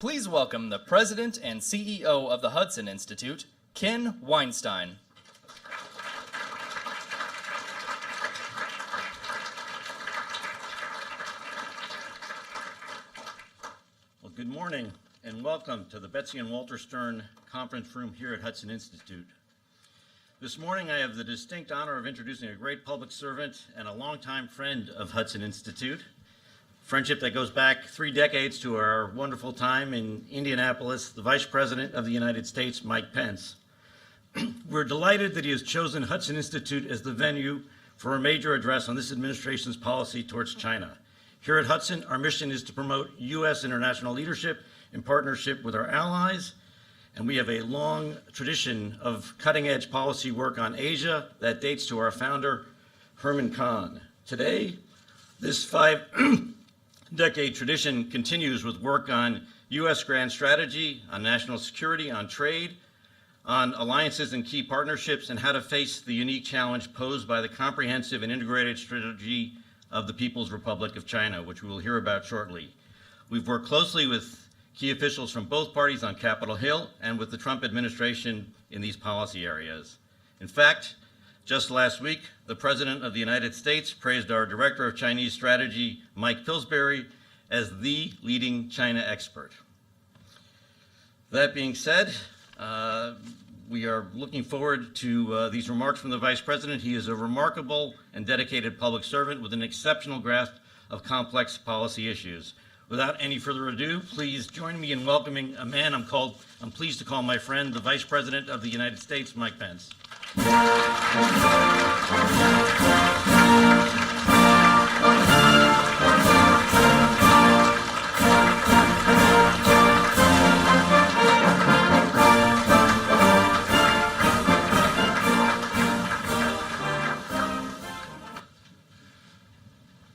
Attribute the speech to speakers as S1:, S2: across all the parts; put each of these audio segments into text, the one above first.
S1: Please welcome the President and CEO of the Hudson Institute, Ken Weinstein.
S2: Well, good morning and welcome to the Betsy and Walter Stern conference room here at Hudson Institute. This morning I have the distinct honor of introducing a great public servant and a longtime friend of Hudson Institute. Friendship that goes back 3 decades to our wonderful time in Indianapolis, the Vice President of the United States, Mike Pence. We're delighted that he has chosen Hudson Institute as the venue for a major address on this administration's policy towards China. Here at Hudson, our mission is to promote U.S. international leadership in partnership with our allies, and we have a long tradition of cutting-edge policy work on Asia that dates to our founder, Herman Kahn. Today, this five-decade tradition continues with work on U.S. grand strategy, on national security, on trade, on alliances and key partnerships, and how to face the unique challenge posed by the comprehensive and integrated strategy of the People's Republic of China, which we will hear about shortly. We've worked closely with key officials from both parties on Capitol Hill and with the Trump administration in these policy areas. In fact, just last week, the President of the United States praised our Director of Chinese Strategy, Mike Pillsbury, as the leading China expert. That being said, we are looking forward to these remarks from the Vice President. He is a remarkable and dedicated public servant with an exceptional grasp of complex policy issues. Without any further ado, please join me in welcoming a man I'm pleased to call my friend, the Vice President of the United States, Mike Pence.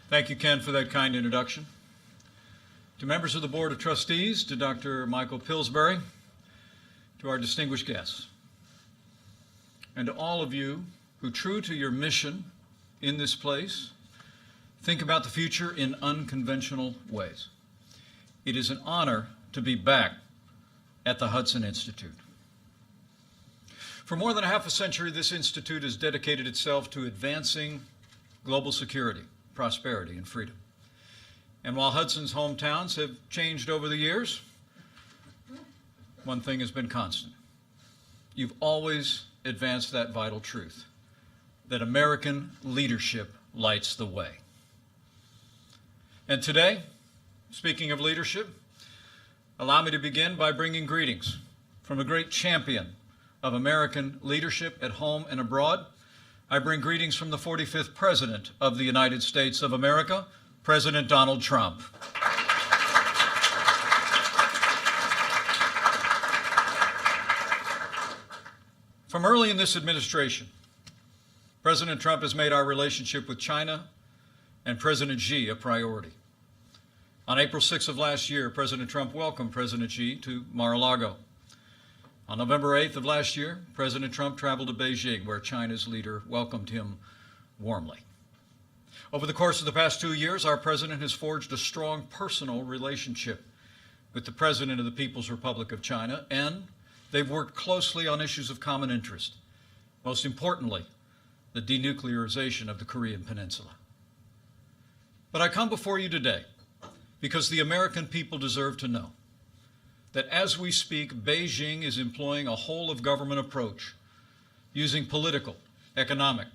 S3: Thank you, Ken, for that kind introduction. To members of the Board of Trustees, to Dr. Michael Pillsbury, to our distinguished guests, and to all of you who, true to your mission in this place, think about the future in unconventional ways. It is an honor to be back at the Hudson Institute. For more than half a century, this institute has dedicated itself to advancing global security, prosperity, and freedom. And while Hudson's hometowns have changed over the years, one thing has been constant. You've always advanced that vital truth, that American leadership lights the way. And today, speaking of leadership, allow me to begin by bringing greetings from a great champion of American leadership at home and abroad. I bring greetings from the 45th President of the United States of America, President Donald Trump. From early in this administration, President Trump has made our relationship with China and President Xi a priority. On April 6th of last year, President Trump welcomed President Xi to Mar-a-Lago. On November 8th of last year, President Trump traveled to Beijing, where China's leader welcomed him warmly. Over the course of the past 2 years, our president has forged a strong personal relationship with the President of the People's Republic of China, and they've worked closely on issues of common interest, most importantly, the denuclearization of the Korean Peninsula. But I come before you today because the American people deserve to know that as we speak, Beijing is employing a whole-of-government approach, using political, economic,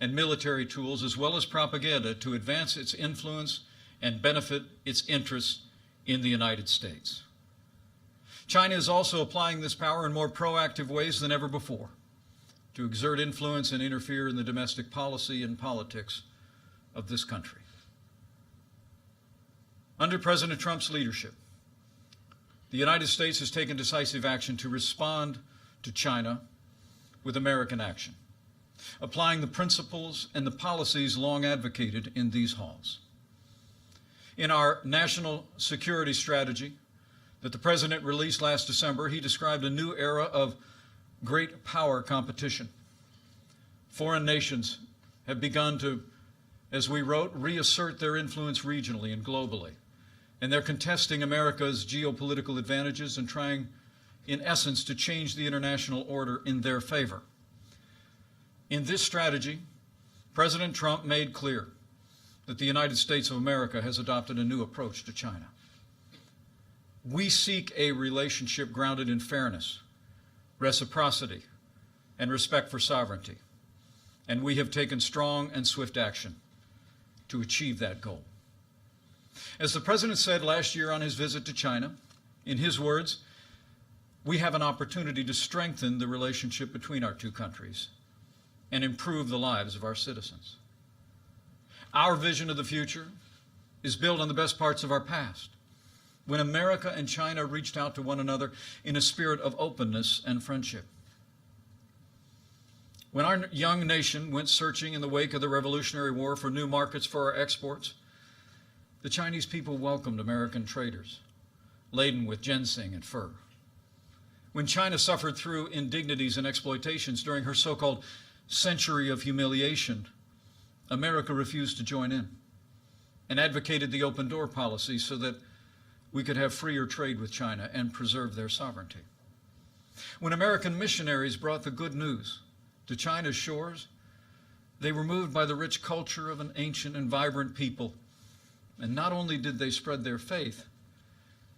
S3: and military tools as well as propaganda to advance its influence and benefit its interests in the United States. China is also applying this power in more proactive ways than ever before to exert influence and interfere in the domestic policy and politics of this country. Under President Trump's leadership, the United States has taken decisive action to respond to China with American action, applying the principles and the policies long advocated in these halls. In our national security strategy that the President released last December, he described a new era of great power competition. Foreign nations have begun to, as we wrote, reassert their influence regionally and globally, And they're contesting America's geopolitical advantages and trying, in essence, to change the international order in their favor. In this strategy, President Trump made clear that the United States of America has adopted a new approach to China. We seek a relationship grounded in fairness, reciprocity, and respect for sovereignty, and we have taken strong and swift action to achieve that goal. As the President said last year on his visit to China, in his words, we have an opportunity to strengthen the relationship between our two countries and improve the lives of our citizens. Our vision of the future is built on the best parts of our past, when America and China reached out to one another in a spirit of openness and friendship. When our young nation went searching in the wake of the Revolutionary War for new markets for our exports, the Chinese people welcomed American traders laden with ginseng and fur. When China suffered through indignities and exploitations during her so-called century of humiliation, America refused to join in and advocated the open door policy so that we could have freer trade with China and preserve their sovereignty. When American missionaries brought the good news to China's shores, they were moved by the rich culture of an ancient and vibrant people. And not only did they spread their faith,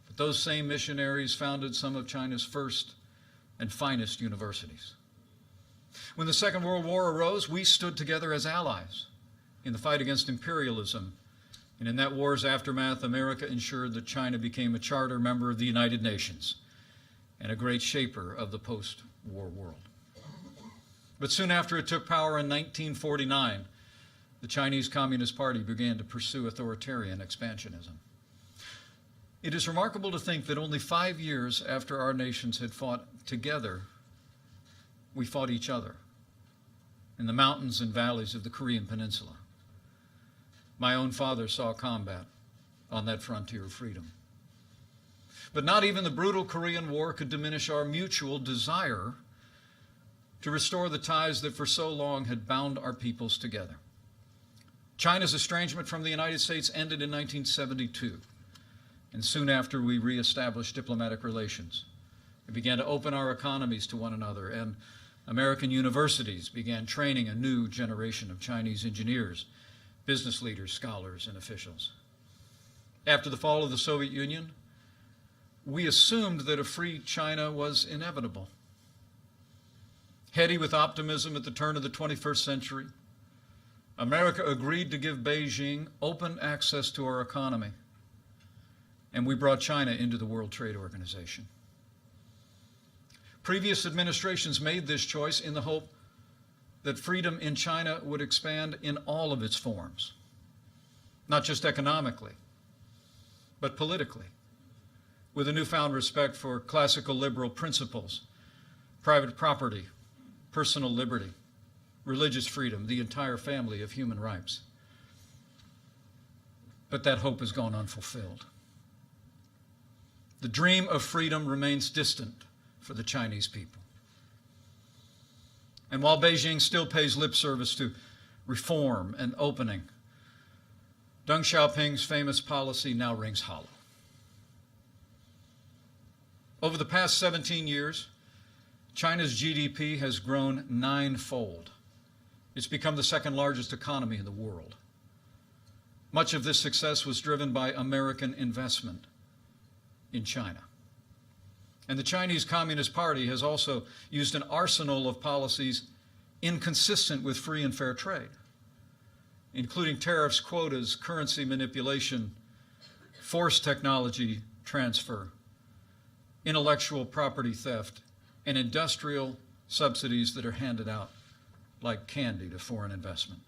S3: but those same missionaries founded some of China's first and finest universities. When the Second World War arose, we stood together as allies in the fight against imperialism. And in that war's aftermath, America ensured that China became a charter member of the United Nations and a great shaper of the post-war world. But soon after it took power in 1949, the Chinese Communist Party began to pursue authoritarian expansionism. It is remarkable to think that only 5 years after our nations had fought together, we fought each other in the mountains and valleys of the Korean Peninsula. My own father saw combat on that frontier of freedom. But not even the brutal Korean War could diminish our mutual desire to restore the ties that for so long had bound our peoples together. China's estrangement from the United States ended in 1972, and soon after we reestablished diplomatic relations. We began to open our economies to one another, and American universities began training a new generation of Chinese engineers, business leaders, scholars, and officials. After the fall of the Soviet Union, we assumed that a free China was inevitable. Heady with optimism at the turn of the 21st century, America agreed to give Beijing open access to our economy, and we brought China into the World Trade Organization. Previous administrations made this choice in the hope that freedom in China would expand in all of its forms, not just economically, but politically, with a newfound respect for classical liberal principles, private property, personal liberty, religious freedom, the entire family of human rights. But that hope has gone unfulfilled. The dream of freedom remains distant for the Chinese people. And while Beijing still pays lip service to reform and opening, Deng Xiaoping's famous policy now rings hollow. Over the past 17 years, China's GDP has grown 9-fold. It's become the second largest economy in the world. Much of this success was driven by American investment in China. And the Chinese Communist Party has also used an arsenal of policies inconsistent with free and fair trade, including tariffs, quotas, currency manipulation, forced technology transfer, intellectual property theft, and industrial subsidies that are handed out like candy to foreign investment.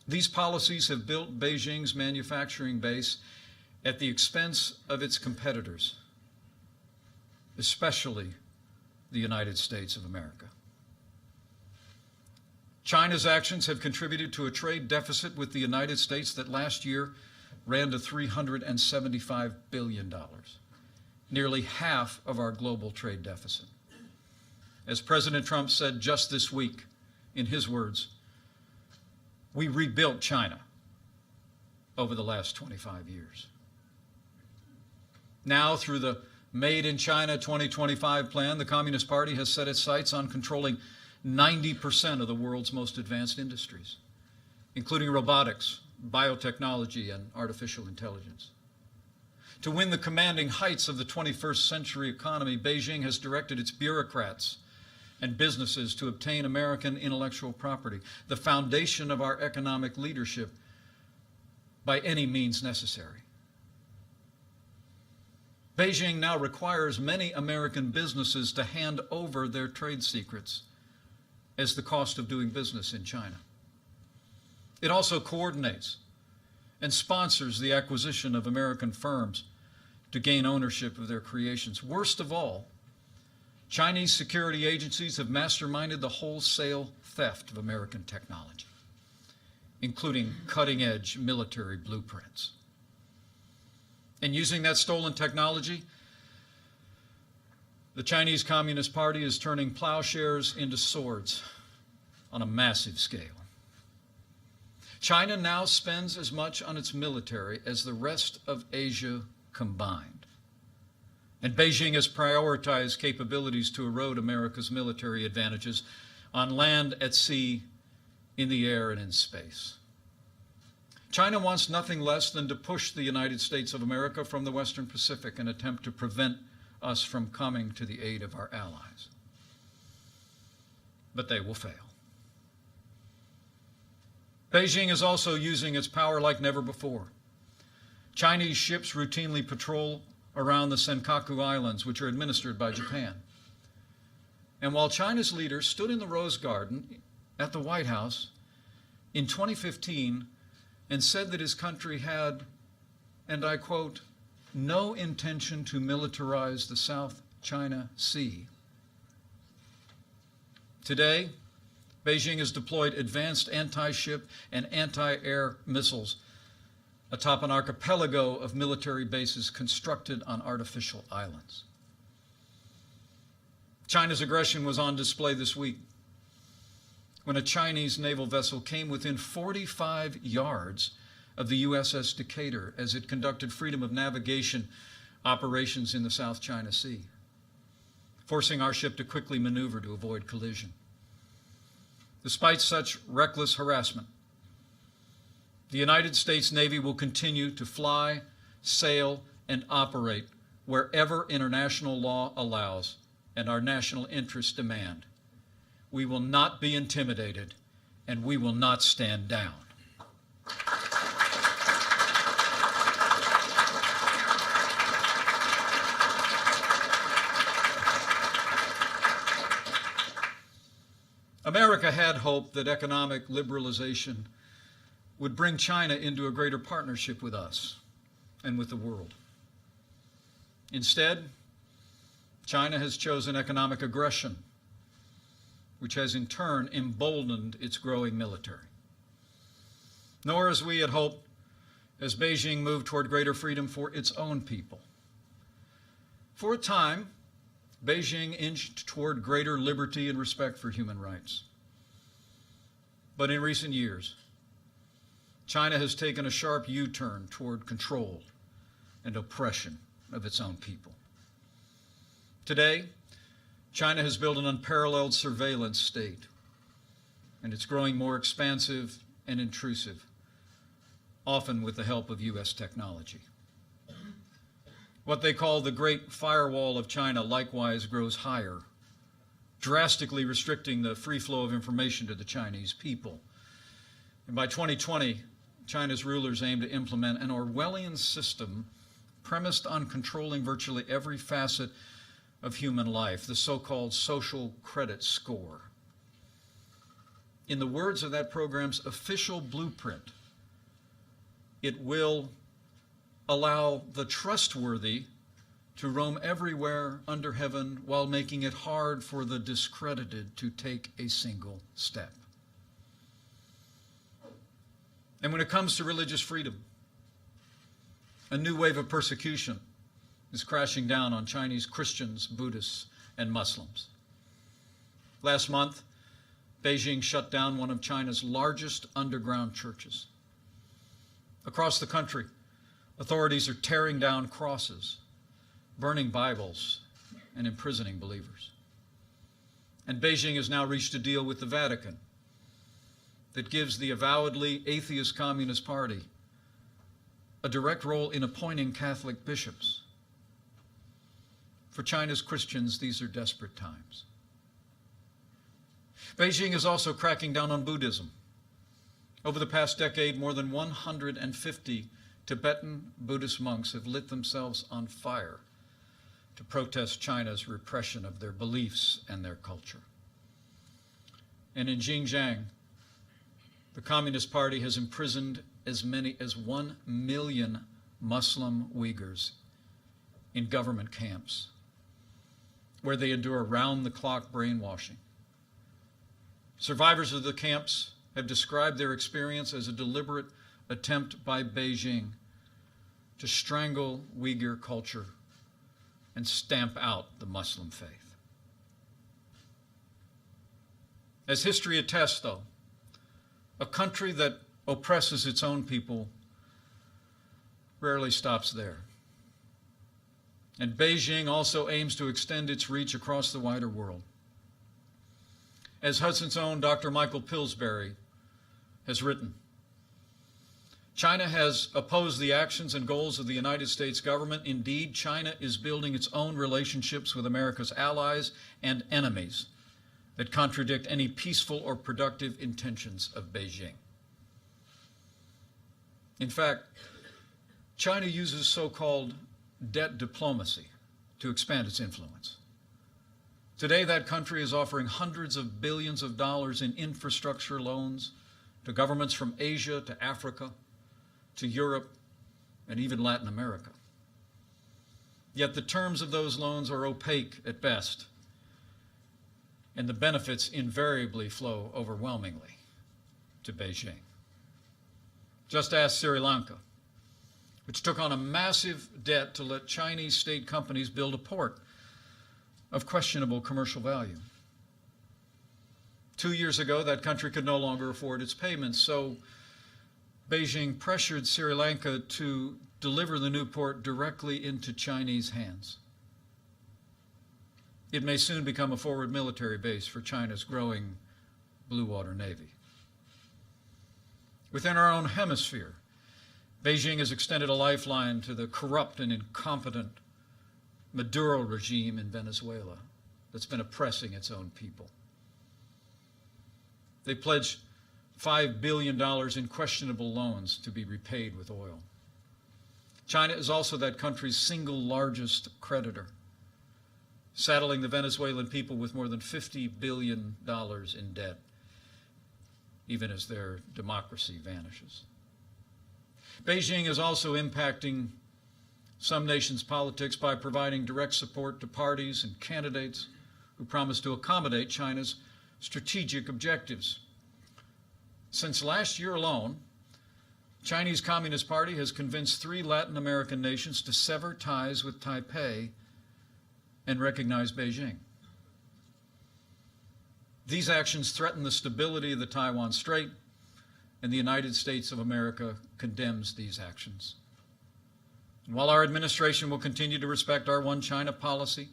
S3: These policies have built Beijing's manufacturing base at the expense of its competitors, especially the United States of America. China's actions have contributed to a trade deficit with the United States that last year ran to $375 billion, nearly half of our global trade deficit. As President Trump said just this week, in his words, we rebuilt China over the last 25 years. Now, through the Made in China 2025 plan, the Communist Party has set its sights on controlling 90% of the world's most advanced industries, including robotics, biotechnology, and artificial intelligence. To win the commanding heights of the 21st century economy, Beijing has directed its bureaucrats and businesses to obtain American intellectual property, the foundation of our economic leadership, by any means necessary. Beijing now requires many American businesses to hand over their trade secrets as the cost of doing business in China. It also coordinates and sponsors the acquisition of American firms to gain ownership of their creations. Worst of all, Chinese security agencies have masterminded the wholesale theft of American technology, including cutting-edge military blueprints. And using that stolen technology, the Chinese Communist Party is turning plowshares into swords on a massive scale. China now spends as much on its military as the rest of Asia combined. And Beijing has prioritized capabilities to erode America's military advantages on land, at sea, in the air, and in space. China wants nothing less than to push the United States of America from the Western Pacific and attempt to prevent us from coming to the aid of our allies. But they will fail. Beijing is also using its power like never before. Chinese ships routinely patrol around the Senkaku Islands, which are administered by Japan. And while China's leader stood in the Rose Garden at the White House in 2015 and said that his country had, and I quote, no intention to militarize the South China Sea. Today, Beijing has deployed advanced anti-ship and anti-air missiles atop an archipelago of military bases constructed on artificial islands. China's aggression was on display this week when a Chinese naval vessel came within 45 yards of the USS Decatur as it conducted freedom of navigation operations in the South China Sea, forcing our ship to quickly maneuver to avoid collision. Despite such reckless harassment, the United States Navy will continue to fly, sail, and operate wherever international law allows and our national interests demand. We will not be intimidated, and we will not stand down. America had hoped that economic liberalization would bring China into a greater partnership with us and with the world. Instead, China has chosen economic aggression, which has in turn emboldened its growing military. Nor, as we had hoped, has Beijing moved toward greater freedom for its own people. For a time, Beijing inched toward greater liberty and respect for human rights. But in recent years, China has taken a sharp U-turn toward control and oppression of its own people. Today, China has built an unparalleled surveillance state, and it's growing more expansive and intrusive, often with the help of U.S. technology. What they call the Great Firewall of China likewise grows higher, drastically restricting the free flow of information to the Chinese people. And by 2020, China's rulers aim to implement an Orwellian system premised on controlling virtually every facet of human life, the so-called social credit score. In the words of that program's official blueprint, it will allow the trustworthy to roam everywhere under heaven while making it hard for the discredited to take a single step. And when it comes to religious freedom, a new wave of persecution is crashing down on Chinese Christians, Buddhists, and Muslims. Last month, Beijing shut down one of China's largest underground churches. Across the country, authorities are tearing down crosses burning Bibles and imprisoning believers. And Beijing has now reached a deal with the Vatican that gives the avowedly atheist Communist Party a direct role in appointing Catholic bishops. For China's Christians, these are desperate times. Beijing is also cracking down on Buddhism. Over the past decade, more than 150 Tibetan Buddhist monks have lit themselves on fire to protest China's repression of their beliefs and their culture. And in Xinjiang, the Communist Party has imprisoned as many as 1 million Muslim Uyghurs in government camps, where they endure round-the-clock brainwashing. Survivors of the camps have described their experience as a deliberate attempt by Beijing to strangle Uyghur culture and stamp out the Muslim faith. As history attests, though, a country that oppresses its own people rarely stops there. And Beijing also aims to extend its reach across the wider world. As Hudson's own Dr. Michael Pillsbury has written, China has opposed the actions and goals of the United States government. Indeed, China is building its own relationships with America's allies and enemies that contradict any peaceful or productive intentions of Beijing. In fact, China uses so-called debt diplomacy to expand its influence. Today, that country is offering hundreds of billions of dollars in infrastructure loans to governments from Asia to Africa to Europe and even Latin America. Yet the terms of those loans are opaque at best, and the benefits invariably flow overwhelmingly to Beijing. Just ask Sri Lanka, which took on a massive debt to let Chinese state companies build a port of questionable commercial value. 2 years ago, that country could no longer afford its payments, so Beijing pressured Sri Lanka to deliver the new port directly into Chinese hands. It may soon become a forward military base for China's growing Blue Water Navy. Within our own hemisphere, Beijing has extended a lifeline to the corrupt and incompetent Maduro regime in Venezuela that's been oppressing its own people. They pledged $5 billion in questionable loans to be repaid with oil. China is also that country's single largest creditor, saddling the Venezuelan people with more than $50 billion in debt, even as their democracy vanishes. Beijing is also impacting some nations' politics by providing direct support to parties and candidates who promise to accommodate China's strategic objectives. Since last year alone, Chinese Communist Party has convinced 3 Latin American nations to sever ties with Taipei and recognize Beijing. These actions threaten the stability of the Taiwan Strait, and the United States of America condemns these actions. And while our administration will continue to respect our One China policy,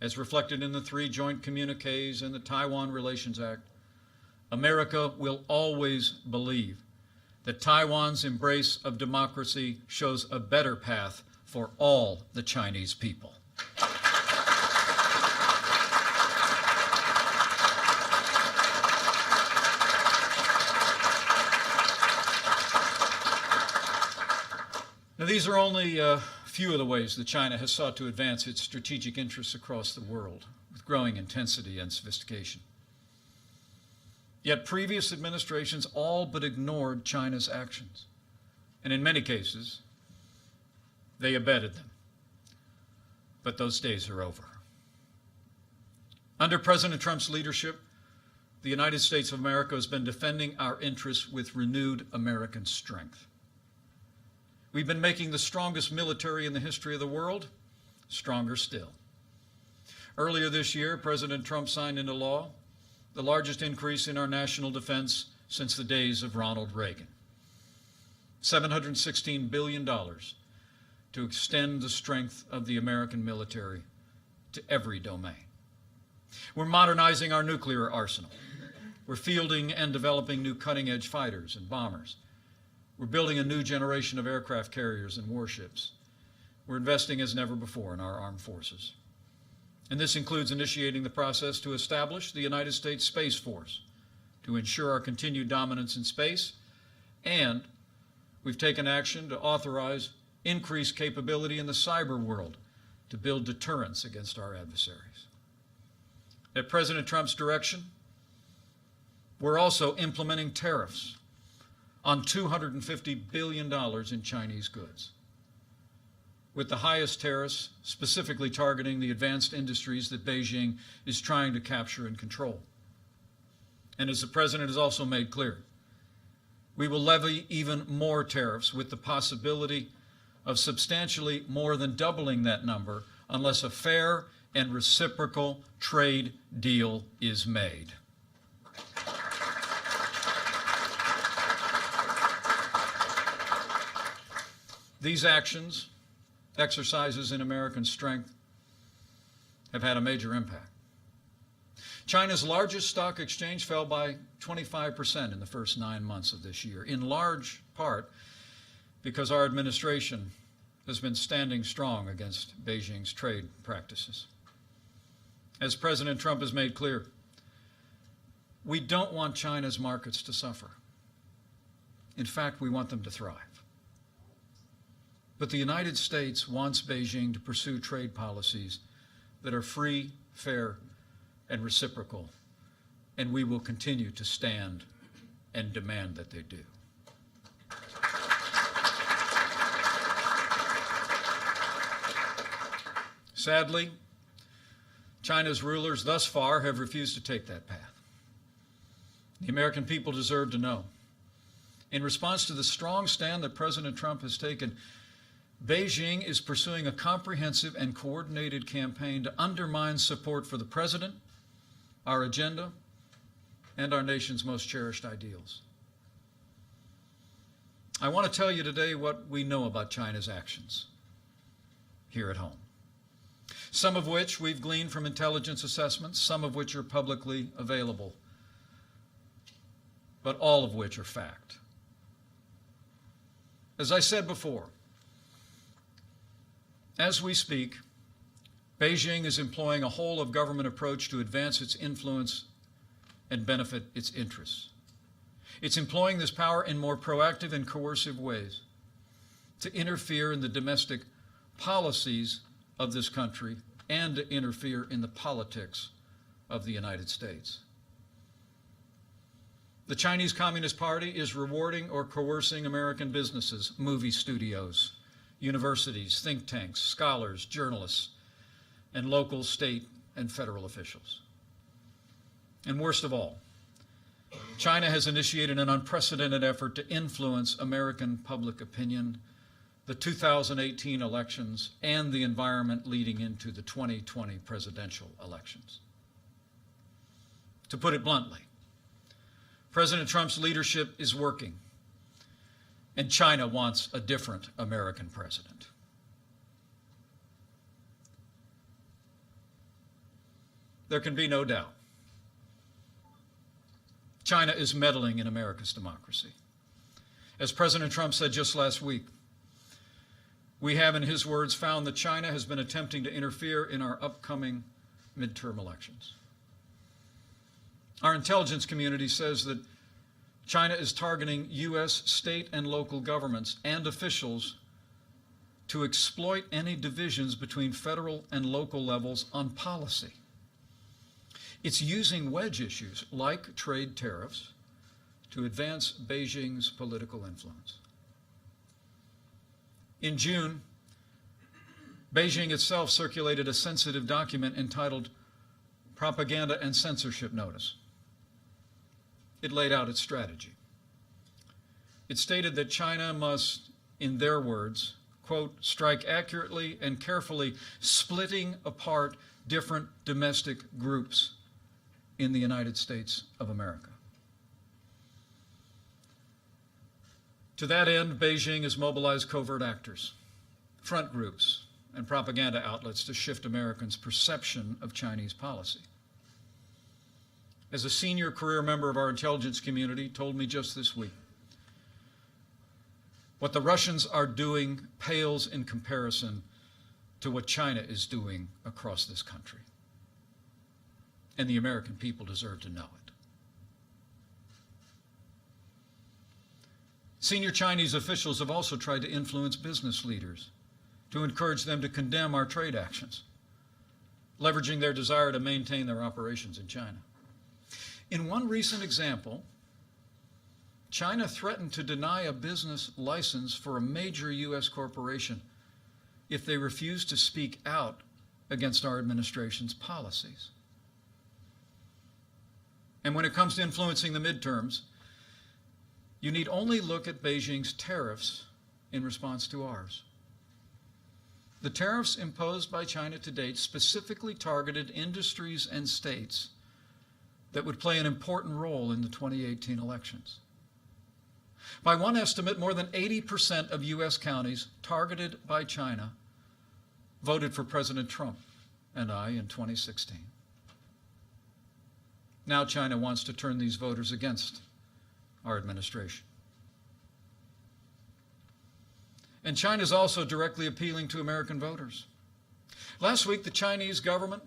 S3: as reflected in the 3 joint communiques and the Taiwan Relations Act, America will always believe that Taiwan's embrace of democracy shows a better path for all the Chinese people. Now, these are only a few of the ways that China has sought to advance its strategic interests across the world with growing intensity and sophistication. Yet previous administrations all but ignored China's actions, and in many cases, they abetted them. But those days are over. Under President Trump's leadership, the United States of America has been defending our interests with renewed American strength. We've been making the strongest military in the history of the world stronger still. Earlier this year, President Trump signed into law the largest increase in our national defense since the days of Ronald Reagan. $716 billion to extend the strength of the American military to every domain. We're modernizing our nuclear arsenal. We're fielding and developing new cutting-edge fighters and bombers. We're building a new generation of aircraft carriers and warships. We're investing as never before in our armed forces. And this includes initiating the process to establish the United States Space Force to ensure our continued dominance in space, and we've taken action to authorize increased capability in the cyber world to build deterrence against our adversaries. At President Trump's direction, we're also implementing tariffs on $250 billion in Chinese goods, with the highest tariffs specifically targeting the advanced industries that Beijing is trying to capture and control. And as the President has also made clear, we will levy even more tariffs with the possibility of substantially more than doubling that number unless a fair and reciprocal trade deal is made. These actions, exercises in American strength, have had a major impact. China's largest stock exchange fell by 25% in the first 9 months of this year, in large part because our administration has been standing strong against Beijing's trade practices. As President Trump has made clear, we don't want China's markets to suffer. In fact, we want them to thrive. But the United States wants Beijing to pursue trade policies that are free, fair, and reciprocal, and we will continue to stand and demand that they do. Sadly, China's rulers thus far have refused to take that path. The American people deserve to know. In response to the strong stand that President Trump has taken, Beijing is pursuing a comprehensive and coordinated campaign to undermine support for the President, our agenda, and our nation's most cherished ideals. I want to tell you today what we know about China's actions here at home, some of which we've gleaned from intelligence assessments, some of which are publicly available, but all of which are fact. As I said before, as we speak, Beijing is employing a whole-of-government approach to advance its influence and benefit its interests. It's employing this power in more proactive and coercive ways to interfere in the domestic policies of this country and to interfere in the politics of the United States. The Chinese Communist Party is rewarding or coercing American businesses, movie studios, universities, think tanks, scholars, journalists, and local, state, and federal officials. And worst of all, China has initiated an unprecedented effort to influence American public opinion, the 2018 elections, and the environment leading into the 2020 presidential elections. To put it bluntly, President Trump's leadership is working, and China wants a different American president. There can be no doubt. China is meddling in America's democracy. As President Trump said just last week, we have, in his words, found that China has been attempting to interfere in our upcoming midterm elections. Our intelligence community says that China is targeting U.S. state and local governments and officials to exploit any divisions between federal and local levels on policy. It's using wedge issues like trade tariffs to advance Beijing's political influence. In June, Beijing itself circulated a sensitive document entitled Propaganda and Censorship Notice. It laid out its strategy. It stated that China must, in their words, quote, strike accurately and carefully, splitting apart different domestic groups in the United States of America. To that end, Beijing has mobilized covert actors, front groups and propaganda outlets to shift Americans' perception of Chinese policy. As a senior career member of our intelligence community told me just this week, what the Russians are doing pales in comparison to what China is doing across this country. And the American people deserve to know it. Senior Chinese officials have also tried to influence business leaders to encourage them to condemn our trade actions, leveraging their desire to maintain their operations in China. In one recent example, China threatened to deny a business license for a major U.S. corporation if they refused to speak out against our administration's policies. And when it comes to influencing the midterms, you need only look at Beijing's tariffs in response to ours. The tariffs imposed by China to date specifically targeted industries and states that would play an important role in the 2018 elections. By one estimate, more than 80% of U.S. counties targeted by China voted for President Trump and I in 2016. Now China wants to turn these voters against our administration. And China is also directly appealing to American voters. Last week, the Chinese government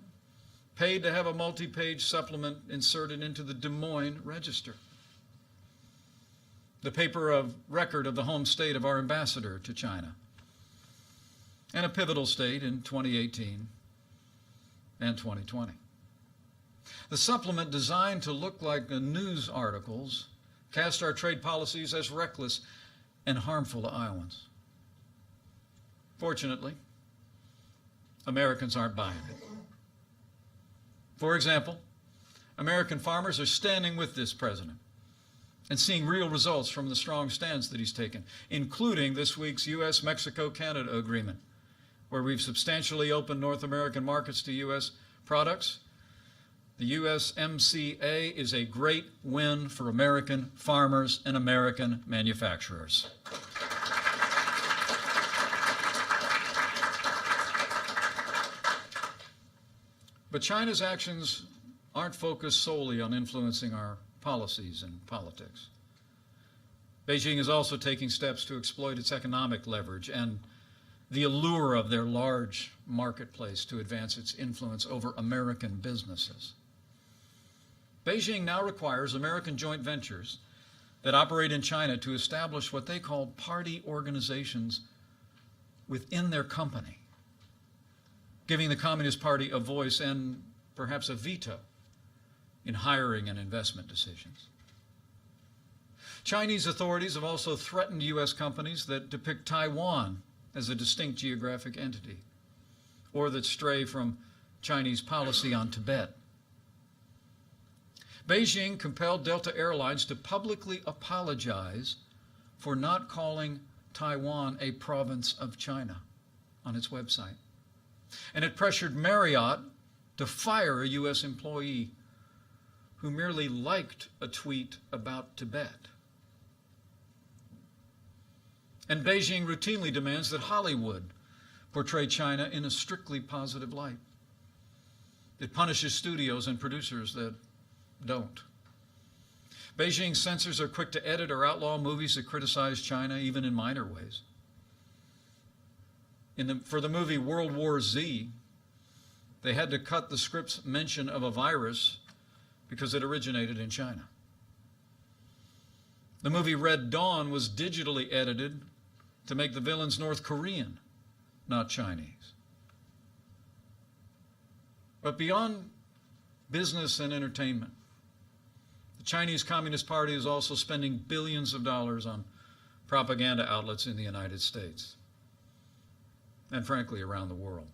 S3: paid to have a multi-page supplement inserted into the Des Moines Register, the paper of record of the home state of our ambassador to China, and a pivotal state in 2018 and 2020. The supplement, designed to look like the news articles, cast our trade policies as reckless and harmful to Iowans. Fortunately, Americans aren't buying it. For example, American farmers are standing with this president and seeing real results from the strong stance that he's taken, including this week's U.S.-Mexico-Canada agreement, where we've substantially opened North American markets to U.S. products. The USMCA is a great win for American farmers and American manufacturers. But China's actions aren't focused solely on influencing our policies and politics. Beijing is also taking steps to exploit its economic leverage and the allure of their large marketplace to advance its influence over American businesses. Beijing now requires American joint ventures that operate in China to establish what they call party organizations within their company, giving the Communist Party a voice and perhaps a veto in hiring and investment decisions. Chinese authorities have also threatened U.S. companies that depict Taiwan as a distinct geographic entity, or that stray from Chinese policy on Tibet. Beijing compelled Delta Airlines to publicly apologize for not calling Taiwan a province of China on its website. And it pressured Marriott to fire a U.S. employee who merely liked a tweet about Tibet. And Beijing routinely demands that Hollywood portray China in a strictly positive light. It punishes studios and producers that don't. Beijing censors are quick to edit or outlaw movies that criticize China, even in minor ways. For the movie World War Z, they had to cut the script's mention of a virus because it originated in China. The movie Red Dawn was digitally edited to make the villains North Korean, not Chinese. But beyond business and entertainment, the Chinese Communist Party is also spending billions of dollars on propaganda outlets in the United States and, frankly, around the world.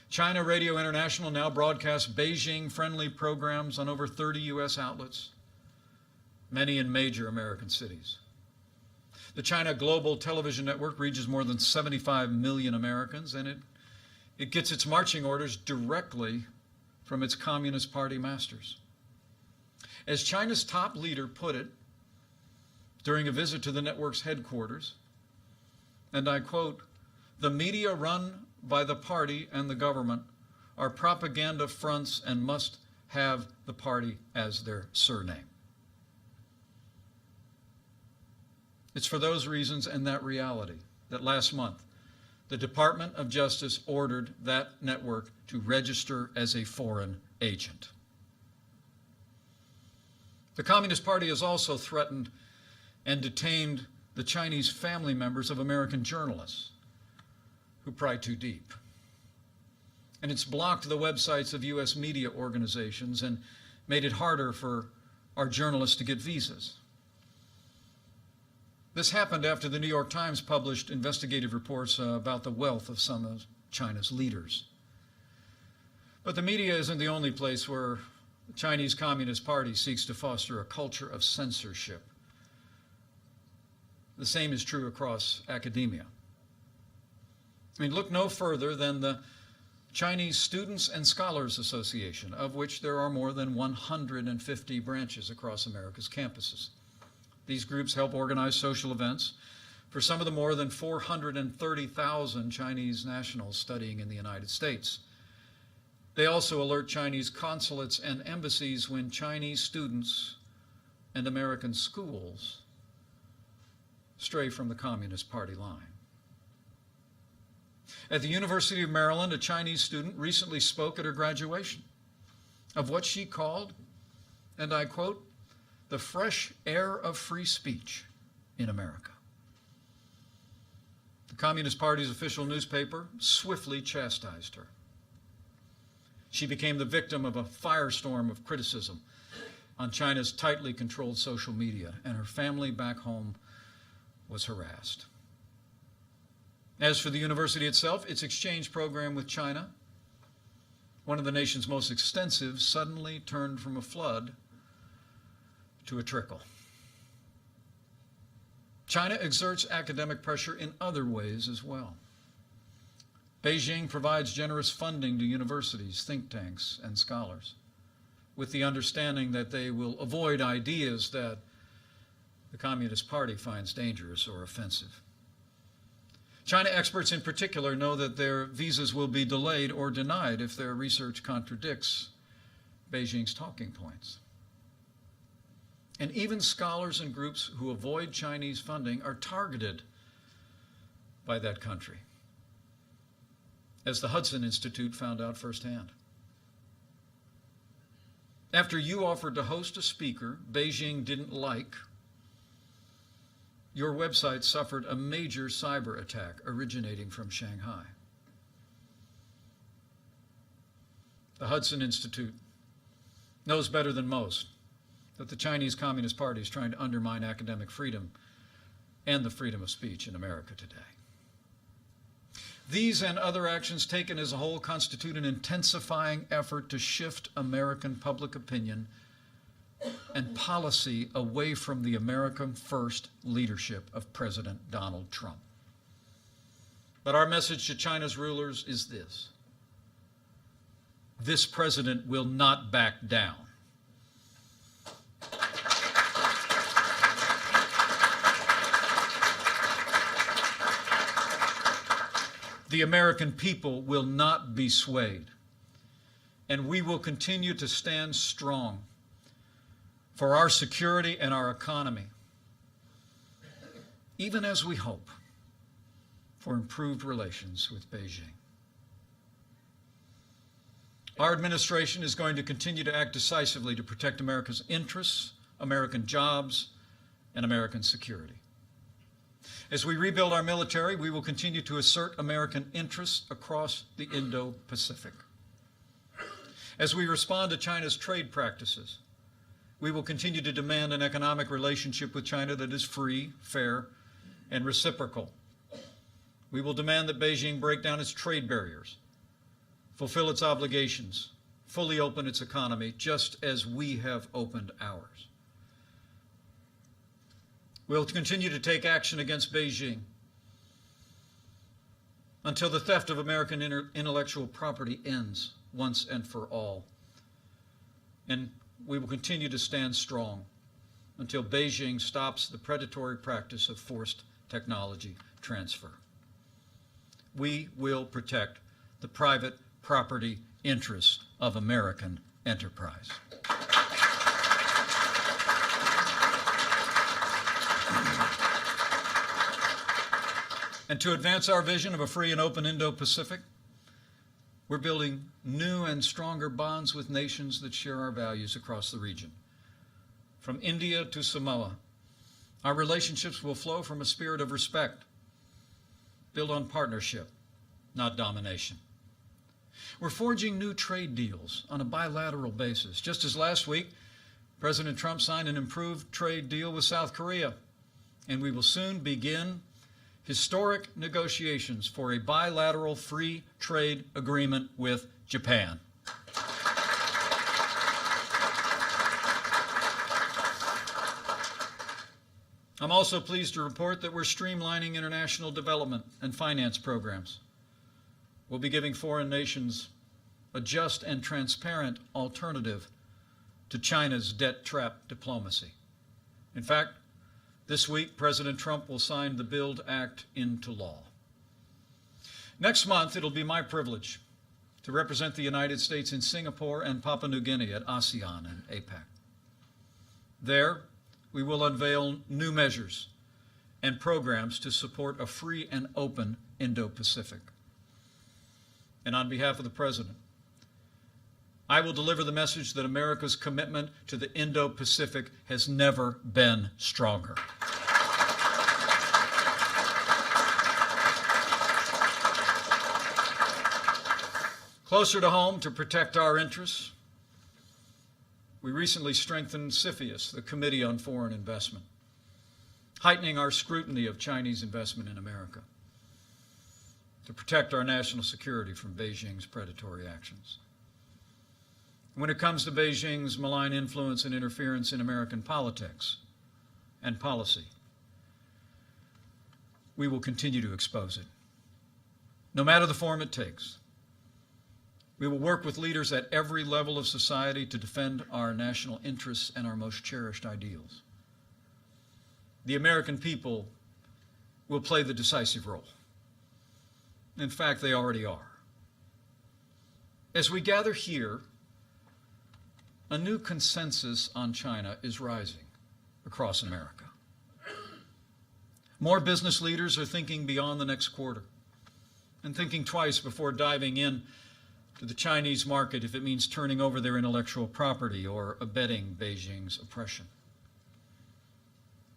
S3: China Radio International now broadcasts Beijing-friendly programs on over 30 U.S. outlets, many in major American cities. The China Global Television Network reaches more than 75 million Americans, and it gets its marching orders directly from its Communist Party masters. As China's top leader put it during a visit to the network's headquarters, and I quote, "The media run by the party and the government are propaganda fronts and must have the party as their surname." It's for those reasons and that reality that last month the Department of Justice ordered that network to register as a foreign agent. The Communist Party has also threatened and detained the Chinese family members of American journalists who pry too deep. And it's blocked the websites of U.S. media organizations and made it harder for our journalists to get visas. This happened after the New York Times published investigative reports about the wealth of some of China's leaders. But the media isn't the only place where the Chinese Communist Party seeks to foster a culture of censorship. The same is true across academia. I mean, look no further than the Chinese Students and Scholars Association, of which there are more than 150 branches across America's campuses. These groups help organize social events for some of the more than 430,000 Chinese nationals studying in the United States. They also alert Chinese consulates and embassies when Chinese students and American schools stray from the Communist Party line. At the University of Maryland, a Chinese student recently spoke at her graduation of what she called, and I quote, "the fresh air of free speech in America." The Communist Party's official newspaper swiftly chastised her. She became the victim of a firestorm of criticism on China's tightly controlled social media, and her family back home was harassed. As for the university itself, its exchange program with China, one of the nation's most extensive, suddenly turned from a flood to a trickle. China exerts academic pressure in other ways as well. Beijing provides generous funding to universities, think tanks, and scholars, with the understanding that they will avoid ideas that the Communist Party finds dangerous or offensive. China experts in particular know that their visas will be delayed or denied if their research contradicts Beijing's talking points. And even scholars and groups who avoid Chinese funding are targeted by that country, as the Hudson Institute found out firsthand. After you offered to host a speaker Beijing didn't like, your website suffered a major cyber attack originating from Shanghai. The Hudson Institute knows better than most that the Chinese Communist Party is trying to undermine academic freedom and the freedom of speech in America today. These and other actions taken as a whole constitute an intensifying effort to shift American public opinion and policy away from the American first leadership of President Donald Trump. But our message to China's rulers is this: this president will not back down. The American people will not be swayed, and we will continue to stand strong for our security and our economy, even as we hope for improved relations with Beijing. Our administration is going to continue to act decisively to protect America's interests, American jobs, and American security. As we rebuild our military, we will continue to assert American interests across the Indo-Pacific. As we respond to China's trade practices, we will continue to demand an economic relationship with China that is free, fair, and reciprocal. We will demand that Beijing break down its trade barriers, fulfill its obligations, fully open its economy, just as we have opened ours. We'll continue to take action against Beijing until the theft of American intellectual property ends once and for all. And we will continue to stand strong until Beijing stops the predatory practice of forced technology transfer. we will protect the private property interests of American enterprise. And to advance our vision of a free and open Indo-Pacific, we're building new and stronger bonds with nations that share our values across the region. From India to Samoa, our relationships will flow from a spirit of respect, built on partnership, not domination. We're forging new trade deals on a bilateral basis. Just as last week, President Trump signed an improved trade deal with South Korea, and we will soon begin historic negotiations for a bilateral free trade agreement with Japan. I'm also pleased to report that we're streamlining international development and finance programs. We'll be giving foreign nations a just and transparent alternative to China's debt trap diplomacy. In fact, this week, President Trump will sign the BUILD Act into law. Next month, it'll be my privilege to represent the United States in Singapore and Papua New Guinea at ASEAN and APEC. There, we will unveil new measures and programs to support a free and open Indo-Pacific. And on behalf of the President, I will deliver the message that America's commitment to the Indo-Pacific has never been stronger. Closer to home, to protect our interests, we recently strengthened CFIUS, the Committee on Foreign Investment, heightening our scrutiny of Chinese investment in America to protect our national security from Beijing's predatory actions. When it comes to Beijing's malign influence and interference in American politics and policy, we will continue to expose it, no matter the form it takes. We will work with leaders at every level of society to defend our national interests and our most cherished ideals. The American people will play the decisive role. In fact, they already are. As we gather here, a new consensus on China is rising across America. More business leaders are thinking beyond the next quarter and thinking twice before diving in to the Chinese market if it means turning over their intellectual property or abetting Beijing's oppression.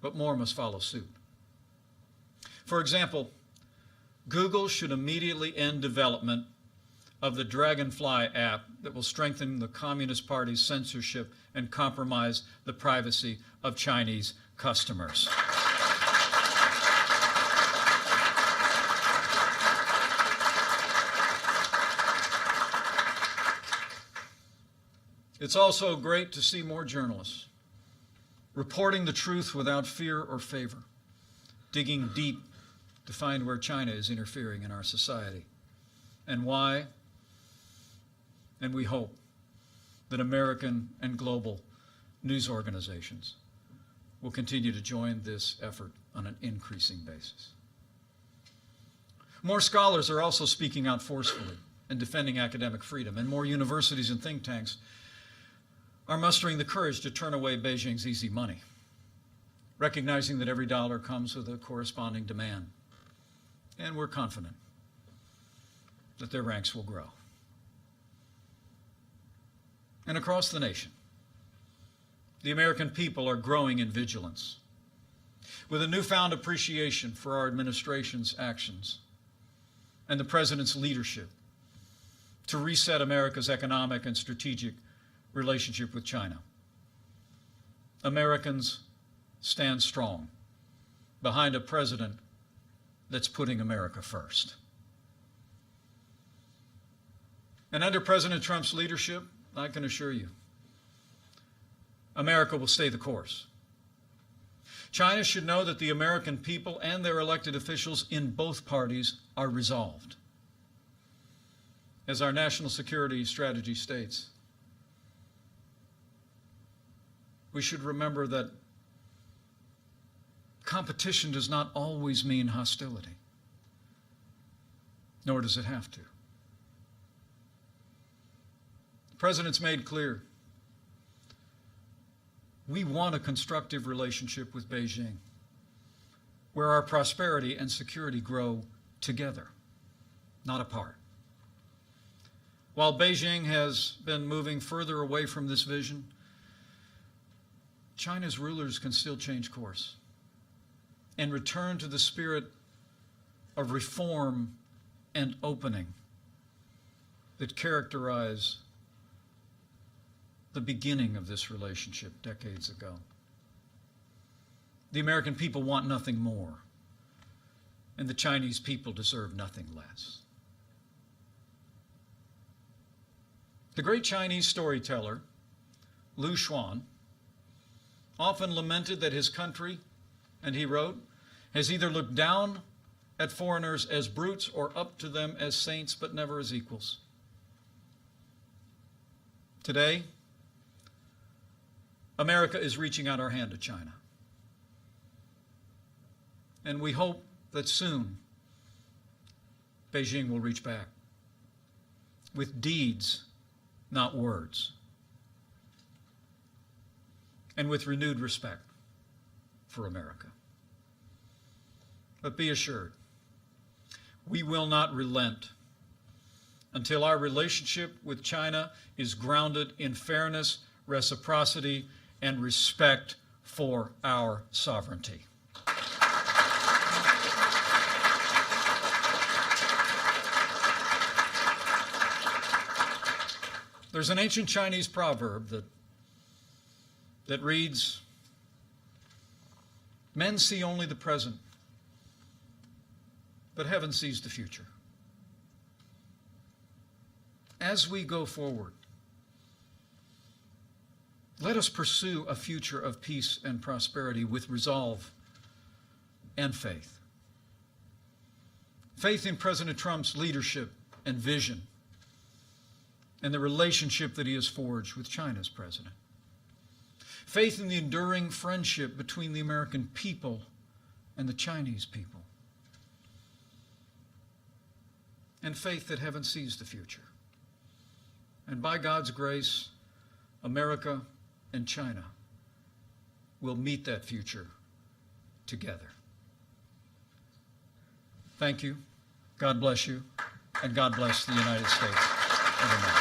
S3: But more must follow suit. For example, Google should immediately end development of the Dragonfly app that will strengthen the Communist Party's censorship and compromise the privacy of Chinese customers. It's also great to see more journalists reporting the truth without fear or favor, digging deep to find where China is interfering in our society and why. And we hope that American and global news organizations will continue to join this effort on an increasing basis. More scholars are also speaking out forcefully and defending academic freedom, and more universities and think tanks are mustering the courage to turn away Beijing's easy money, recognizing that every dollar comes with a corresponding demand. And we're confident that their ranks will grow. And across the nation, the American people are growing in vigilance, with a newfound appreciation for our administration's actions and the President's leadership to reset America's economic and strategic relationship with China. Americans stand strong behind a president that's putting America first. And under President Trump's leadership, I can assure you, America will stay the course. China should know that the American people and their elected officials in both parties are resolved. As our national security strategy states, we should remember that competition does not always mean hostility. nor does it have to. The President's made clear we want a constructive relationship with Beijing, where our prosperity and security grow together, not apart. While Beijing has been moving further away from this vision, China's rulers can still change course and return to the spirit of reform and opening that characterize the beginning of this relationship decades ago. The American people want nothing more, and the Chinese people deserve nothing less. The great Chinese storyteller, Lu Xun, often lamented that his country, and he wrote, has either looked down at foreigners as brutes or up to them as saints, but never as equals. Today, America is reaching out our hand to China. And we hope that soon Beijing will reach back with deeds, not words, and with renewed respect for America. But be assured, we will not relent until our relationship with China is grounded in fairness, reciprocity, and respect for our sovereignty. There's an ancient Chinese proverb that reads, "Men see only the present, but heaven sees the future." As we go forward, let us pursue a future of peace and prosperity with resolve and faith. Faith in President Trump's leadership and vision, and the relationship that he has forged with China's president. Faith in the enduring friendship between the American people and the Chinese people. And faith that heaven sees the future. And by God's grace, America and China will meet that future together. Thank you. God bless you. And God bless the United States of America.